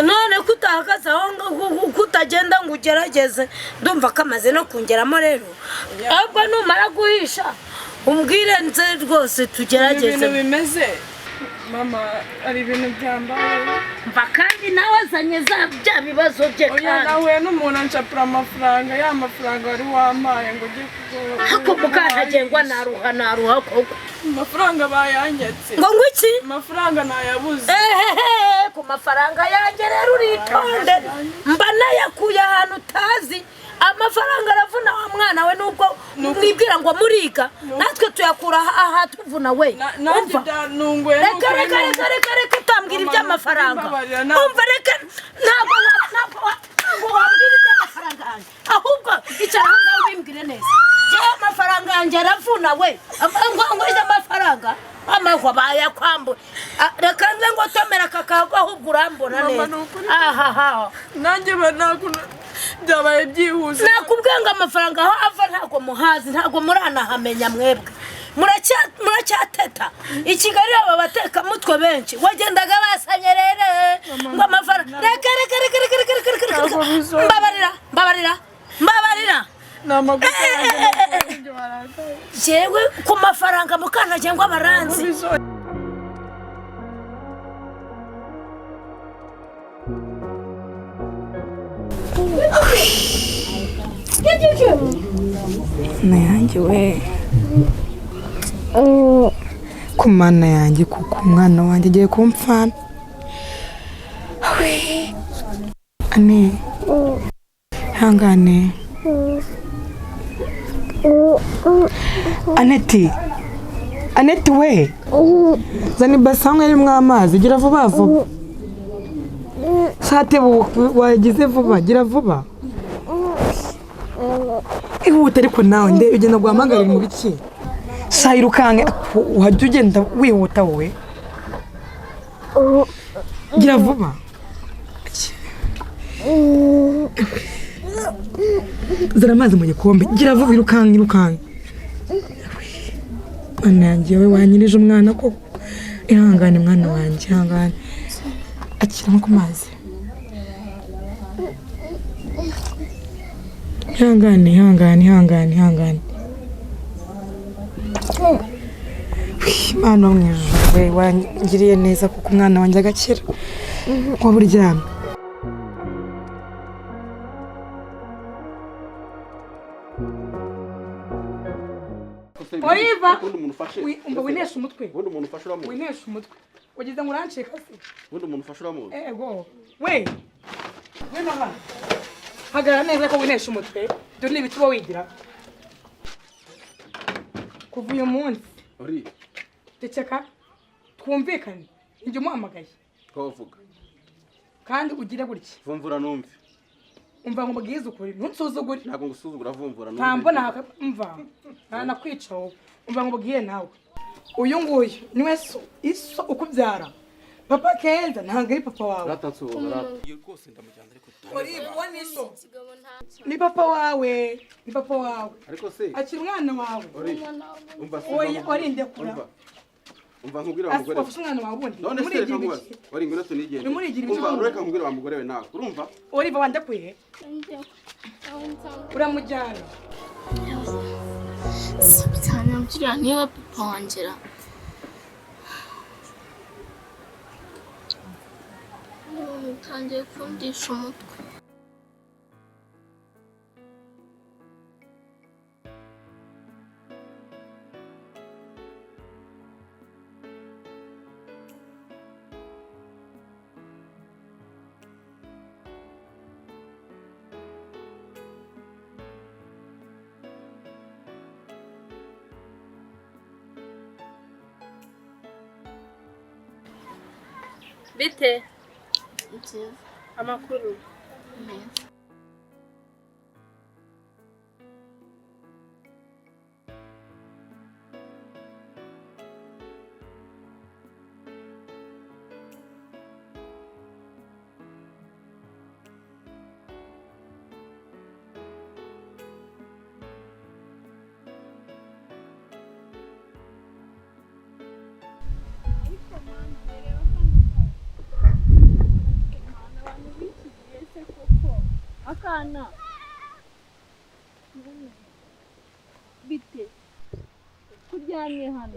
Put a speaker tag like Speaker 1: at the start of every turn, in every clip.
Speaker 1: none kutahagaze aho kutagenda ngo ugerageze ndumva kamaze no kungeramo rero ahubwo numara guhisha umbwire nze rwose tugerageze
Speaker 2: ibintu bimeze mama ari ibintu byambaye
Speaker 1: mva kandi nawe azanye bya bibazo bye kandi
Speaker 2: nawe n'umuntu anshapura amafaranga ya mafaranga wari wampaye ngo ujye kugura
Speaker 1: ako mukantagengwa naruha koko
Speaker 2: amafaranga bayanyetse
Speaker 1: ngo ngwiki
Speaker 2: amafaranga nayabuze
Speaker 1: ku mafaranga yanjye rero uritonde mba nayakuye ahantu utazi amafaranga aravuna wa mwana we nubwo mwibwira ngo muriga natwe tuyakura aha tuvuna we reka utambwira iby'amafaranga umva reka ntabwo wambwira iby'amafaranga yanjye ahubwo icara aha ngaho ubimbwire neza jewe amafaranga yanjye aravuna we ngo iby'amafaranga amahwa bayakwambura reka nze ngo tomera kakagwa ahubwo urambona neza aha
Speaker 2: nanjye byabaye byihuse
Speaker 1: nakubwiye ngo amafaranga aho ava ntabwo muhazi ntabwo muranahamenya mwebwe muracyateta i Kigali aba bateka mutwe benshi wagendaga basanyerere ngo amafaranga reka mbabarira jewe ku mafaranga mukantagengwa baranzi
Speaker 2: nayanjye we ku mana yanjye kuko umwana wanjye agiye kumpfana ane hangane Aneti we zani basanga irimo amazi gira vuba vuba sate wagize vuba gira vuba ihute ariko nawe nde ugenda guhamagarira mu biki sayirukange wajya ugenda wihuta wowe gira vuba zara amazi mu gikombe gira vuba irukange mwana yanjye we wanyirije umwana ko ihangane mwana wanjye ihangane akira ku mazi ihangane mwana mwijwe wangiriye neza kuko umwana wanjye agakira waba uryamye
Speaker 3: Oliva winesha umutwe winesha umutwe wagize ngo urancika se
Speaker 4: ubundi umuntu ufasha uramuzi
Speaker 3: ego we naba hagara neza ko winesha umutwe dore n'ibituba wigira kuva uyu munsi
Speaker 4: uri
Speaker 3: tekeka twumvikane njye umuhamagaye
Speaker 4: ko uvuga
Speaker 3: kandi ugire gutya
Speaker 4: vumvura numve
Speaker 3: umva ngo mbwize ukuri ntunsuzugure
Speaker 4: ntabwo ngusuzugura vumvura numve
Speaker 3: ntambona umva nakwica wowe umva ngo mbwiye nawe uyu nguyu niwe iso ukubyara papa Kenza ntabwo ari papa wawe
Speaker 4: ratatsuba rwose ndamujyana ariko
Speaker 3: Oliva niso ni papa wawe
Speaker 4: ariko se
Speaker 3: akira umwana wawe
Speaker 4: umva
Speaker 3: warinde kura
Speaker 4: umva nkubwira wa mugore
Speaker 3: afashe umwana wawe ubundi
Speaker 4: none se reka nkubaze wari ngwino tunigende umva reka nkubwira wa mugore we nawe urumva
Speaker 3: Oliva wande kwihe uramujyana
Speaker 5: cyane mukiriya niba papa wangera utangiye kundisha umutwe
Speaker 1: bite
Speaker 5: nziza
Speaker 1: amakuru
Speaker 5: meza akana bite kuryamye hano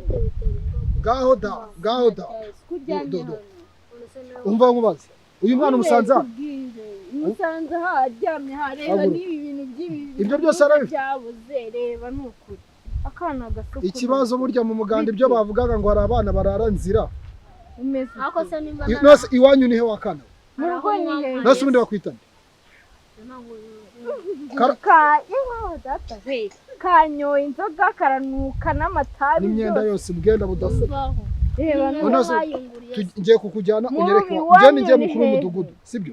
Speaker 6: gaho da umva nkubaza uyu mwana umusanze
Speaker 5: aha aryamye aha reba n'ibi bintu by'ibi
Speaker 6: ibyo byose arabifite
Speaker 5: byabuze reba n'ukuri akana gato
Speaker 6: ikibazo burya mu muganda ibyo bavugaga ngo hari abana barara nzira
Speaker 5: ako se nimba
Speaker 6: nose iwanyu nihe wakana
Speaker 5: mu rugo ni he
Speaker 6: nose ubundi bakwitana
Speaker 5: kanyoye inzoga karanuka n'amatabi
Speaker 6: n'imyenda yose bwenda budasa
Speaker 5: reba
Speaker 6: ngiye kukujyana unyereke njye ngiye mukuru w'umudugudu sibyo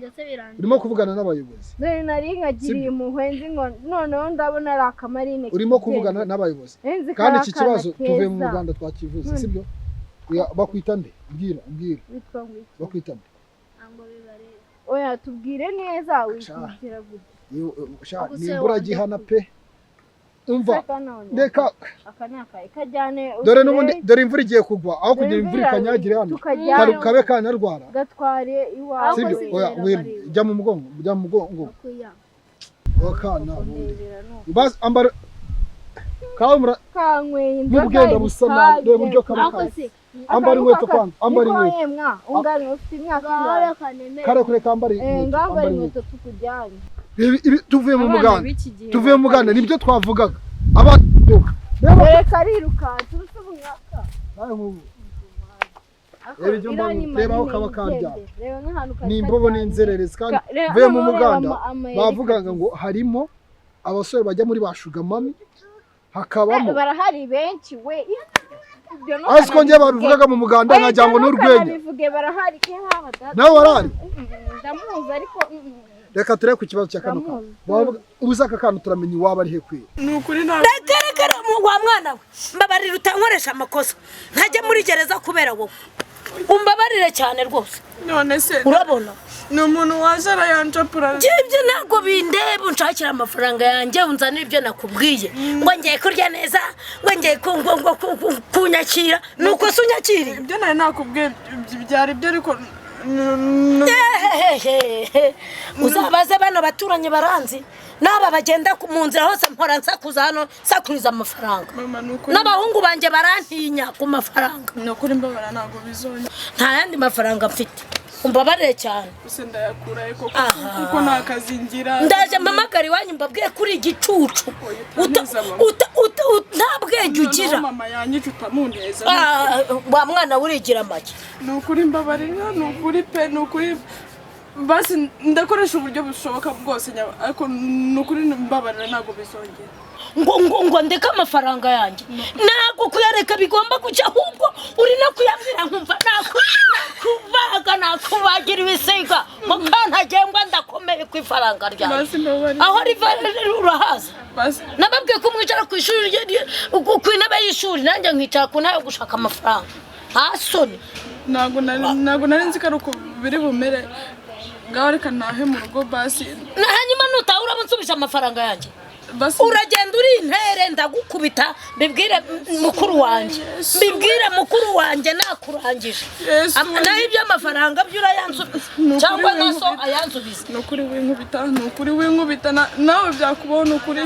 Speaker 6: urimo kuvugana n'abayobozi
Speaker 5: nari nkagiriye umuhwenzi ngo noneho ndabona ari akamarine
Speaker 6: urimo kuvugana n'abayobozi kandi iki kibazo tuvuye mu Rwanda twakivuze sibyo bakwita nde mbwira bakwita nde
Speaker 5: oya tubwire neza wikigira gute
Speaker 6: nimbura gihana pe umva reka
Speaker 5: akanaka ikajyane
Speaker 6: dore n'ubundi dore imvura igiye kugwa aho kugira imvura ikanyagire hano kabe kanarwara
Speaker 5: gatware iwawe
Speaker 6: sibyo oya jya mu mugongo wakana bas ambara kamera
Speaker 5: kanyweye inzoga
Speaker 6: n'ubwenda busa nabi reba uburyo kaba ambara inkweto kwanza ambara inkweto
Speaker 5: ungana ufite imyaka
Speaker 6: kare kure kambara
Speaker 5: inkweto tukujyanye
Speaker 6: tuvuye mu muganda nibyo twavugaga abantu
Speaker 5: reka ariruka turusubumwaka
Speaker 6: reba aho kaba karyama ni imbobo n'inzererezi kandi vuye mu muganda bavugaga ngo harimo abasore bajya muri bashugamami hakabamo
Speaker 5: barahari benshi we
Speaker 6: ariko njye babivugaga mu muganda nkagira ngo n'urwenya nawe warari
Speaker 5: ndamuzi ariko
Speaker 6: reka turebe ku kibazo cya kano ubuze aka kantu turamenya iwaba ari he kwiye
Speaker 3: ni ukuri ntabwo
Speaker 1: rekerekere wa mwana we mbabarira utankoresha amakosa ntajya muri gereza kubera wowe umbabarire cyane rwose
Speaker 3: none se
Speaker 1: urabona
Speaker 3: ni umuntu waje arayanjapura
Speaker 1: ibyo ntabwo bindeba unshakira amafaranga yanjye unzanira ibyo nakubwiye ngo ngiye kurya neza ngo ngiye kunyakira nuko se unyakiriye
Speaker 3: ibyo nari nakubwiye byari byo ariko
Speaker 1: uzabaze bano baturanyi baranzi n'aba bagenda mu nzira hose mpora nsakuza hano nsakuriza amafaranga n'abahungu banjye barantinya ku mafaranga
Speaker 3: ni ukuri mbabara ntabwo bizongera
Speaker 1: nta yandi mafaranga mfite umbabarire cyane
Speaker 3: gusa ndayakuraye kuko nta kazi ngira
Speaker 1: ndaje mpamagara iwanyu mbabwiye kuri igicucu nta bwenge ugira
Speaker 3: mama yanyica utamuneza
Speaker 1: wa mwana urigira make
Speaker 3: ni ukuri mbabarira ni ukuri pe ni ukuri basi ndakoresha uburyo bushoboka bwose ariko ni ukuri mbabarira ntabwo bizongera
Speaker 1: ngo ndeke amafaranga yanjye ntabwo kuyareka bigomba guca ahubwo uri no kuyambwira nkumva nakubagira ibisiga mukantagengwa ndakomeye ku ifaranga ryanjye aho riva urahaza nababwiye ko mwicara ku ishuri ku intebe y'ishuri nanjye nkicara ku ntebe yo gushaka amafaranga ntasoni
Speaker 3: ntabwo nari nzi ko ari uko biri bumere ngaho reka nahe mu rugo basi
Speaker 1: hanyuma nutaha uraba nsubije amafaranga yanjye uragenda uri intere ndagukubita mbibwire mukuru wanjye nakurangije naho iby'amafaranga byo urayansubiza cyangwa naso ayansubiza
Speaker 3: ni ukuri winkubita nawe byakubaho ni ukuri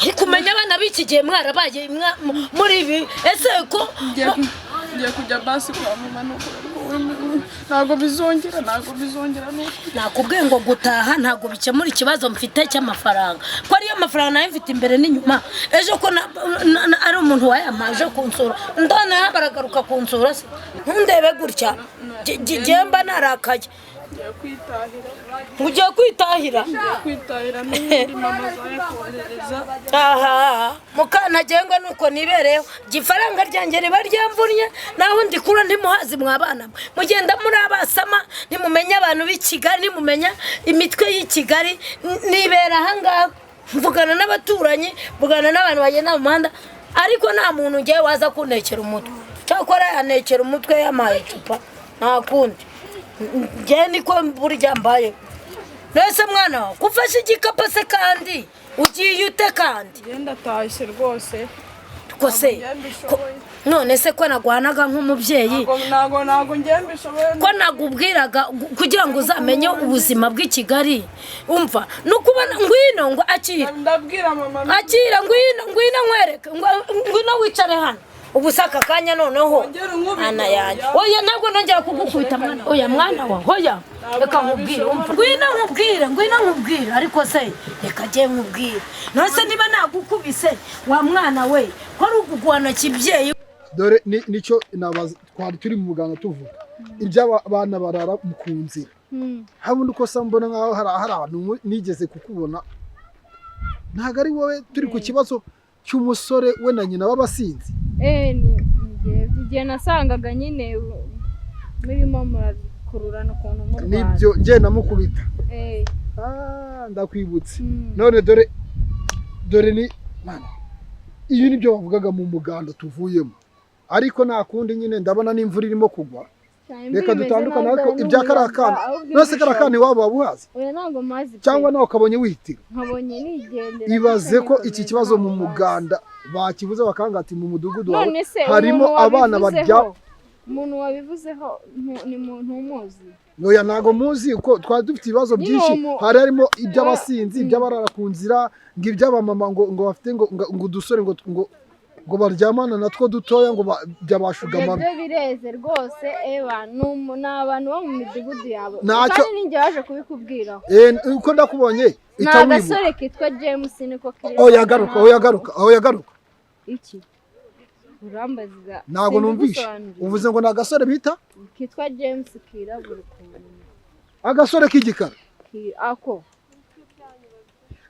Speaker 1: ariko umenya abana b'iki gihe mwarabaye muri ibi ese ko
Speaker 3: ngiye kujya basi kwa mama ntabwo bizongera
Speaker 1: nakubwiye ngo gutaha ntabwo bikemura ikibazo mfite cy'amafaranga ko ariyo mafaranga nayo mfite imbere n'inyuma ejo ko ari umuntu wayamaje kunsura ndana baragaruka kunsura se ntundebe gutya gemba narakaye ugiye kwitahira
Speaker 3: n'ubundi mama zayakohereza
Speaker 1: mukanagengwa nuko nibereyeho ifaranga ryanjye riba ryamvunnye naho ndikura ntimuhazi mwabana mugenda muri abasama ntimumenye abantu b'i Kigali ntimumenya imitwe y'i Kigali nibera ahangaha mvugana n'abaturanyi mvugana n'abantu bagenda mu muhanda ariko nta muntu ngiye waza kuntekera umutwe cyakora yantekera umutwe yamaye icupa nta kundi njye niko burya mbaye nese mwana kufashe igikapu se kandi ugiye ute kandi
Speaker 3: genda atashye rwose
Speaker 1: ko se none se ko nagwanaga nk'umubyeyi
Speaker 3: ntago njye mbishoboye
Speaker 1: ko nagubwiraga kugira ngo uzamenye ubuzima bw'i Kigali umva nukubona ngwino ngo akira
Speaker 3: ndabwira mama
Speaker 1: akira ngwino nkwereke ngwino wicare hano ubusaka kanya noneho ana yanjye oya ntabwo nongera kugukubita mwana oya mwana wa hoya reka nkubwire ngwino nkubwire ariko se reka je nkubwire nose niba nagukubise wa mwana we ko ari ukugwana kibyeyi
Speaker 6: dore nicyo nabaza twari turi mu muganga tuvuga iby'abana barara mu kunzira habundi uko sambona nkaho hari ahantu nigeze kukubona ntago ari wowe turi ku kibazo cy'umusore we na nyina b'abasinzi
Speaker 5: igihe nasangaga nyine murimo murakururana ukuntu mu Rwanda
Speaker 6: nibyo njye namukubita ndakwibutse none dore ni mana iyo nibyo bavugaga mu muganda tuvuyemo ariko nta kundi nyine ndabona n'imvura irimo kugwa reka dutandukana ariko ibya karakana nose karakana iwabo wabuhazi cyangwa nawe ukabonye wihitira ibaze ko iki kibazo mu muganda bakibuze bakangati mu mudugudu wawe harimo abana barya
Speaker 5: umuntu wabivuzeho ni muntu umuzi
Speaker 6: oya ntago muzi uko twari dufite ibibazo byinshi harimo iby'abasinzi iby'abarara ku nzira ngo iby'abamama ngo bafite ngo udusore ngo baryamana natwo dutoya ngo byabashugama
Speaker 5: ibyo bireze rwose eba ni abantu bo mu midugudu yabo kandi ninjye waje kubikubwiraho
Speaker 6: uko ndakubonye
Speaker 5: ni agasore kitwa James niko kiri
Speaker 6: oya garuka
Speaker 5: iki urambaza
Speaker 6: ntago numvishe uvuze ngo ni agasore bita
Speaker 5: kitwa James kirabura ukuntu
Speaker 6: agasore k'igikara
Speaker 5: ako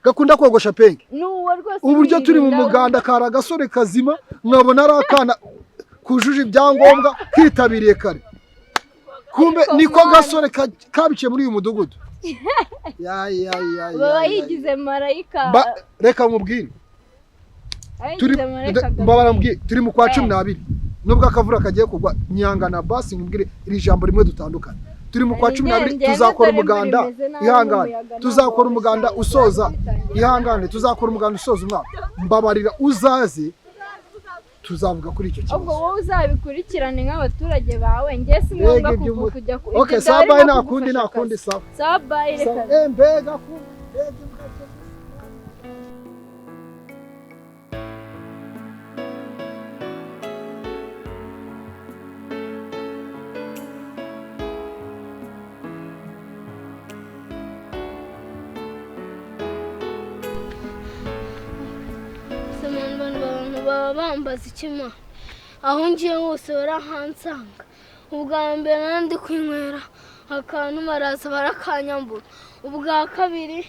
Speaker 6: gakunda kogosha penge
Speaker 5: nuwo rwose
Speaker 6: uburyo turi mu muganda kara agasore kazima nkabona ari akana kujuje ibyangombwa kitabiriye kare kumbe niko gasore kabiciye muri uyu mudugudu
Speaker 5: baba yigize marayika
Speaker 6: reka nkubwire turi mu kwa 12 nubwo akavura kagiye kugwa nyangana basi nkubwire iri jambo rimwe dutandukanye turi mu kwa 12 tuzakora umuganda ihangane tuzakora umuganda usoza ihangane tuzakora umuganda usoza umwaka mbabarira uzaze tuzavuga kuri icyo kibazo
Speaker 5: ubwo wowe uzabikurikirane nk'abaturage bawe ngiye si ngombwa kujya ku
Speaker 6: okay sabaye nakundi
Speaker 5: sabaye reka
Speaker 6: mbega ku
Speaker 7: baba bambaza ikima aho ngiye hose barahansanga ubwa mbere nandi kwinywera akantu baraza barakanyambura ubwa kabiri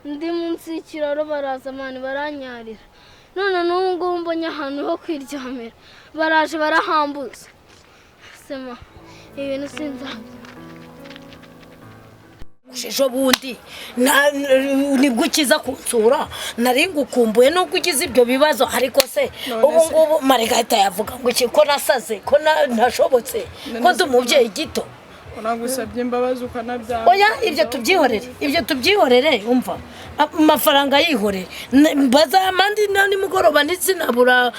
Speaker 7: ndi munsi y'ikiraro baraza mani baranyarira none n'ubu ngubu mbonye ahantu ho kwiryamira baraje barahambuza sema ibintu sinzabyo
Speaker 1: ejo bundi nibwo ukiza kunsura nari ngukumbuye nubwo ugize ibyo bibazo ariko se ubu ngubu Margarita yavuga ngo iki ko nasaze ko ntashobotse ko ndi umubyeyi gito
Speaker 3: nagusabye imbabazi ukanabyanga
Speaker 1: oya ibyo tubyihorere umva amafaranga yihorere bazamandi nimugoroba nitsinabura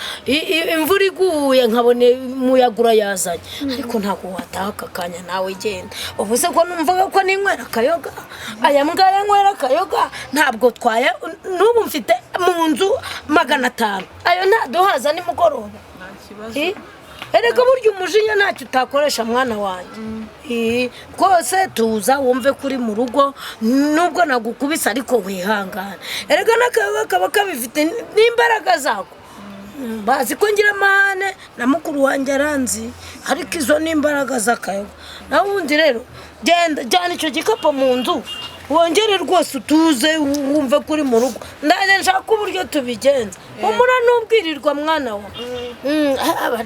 Speaker 1: imvura iguye nkabone muyagura yazanye ariko ntago wataha akakanya nawe genda ubuze ko numvaga ko ninywera akayoga aya mbwaya nywera akayoga ntabwo twaya n'ubu mfite mu nzu 500 ayo ntaduhaza nimugoroba erega burya umujinya ntacyo utakoresha mwana wanjye rwose tuza wumve kuri mu rugo nubwo nagukubisa ariko wihangana erega n'akayoga kaba kabifite n'imbaraga zako bazi ko ngira amahane na mukuru wanjye aranzi ariko izo n'imbaraga z'akayoga nawe ubundi rero jyana icyo gikapu mu nzu wongere rwose utuze wumve kuri mu rugo ndaje nshaka uburyo tubigenza umura n'ubwirirwa mwana wa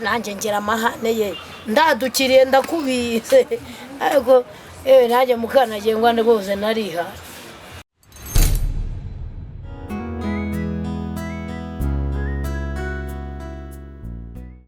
Speaker 1: nanjye ngira amahane ye ndadukiriye ndakubize ariko nanjye mukanagiye ngo rwose narihaye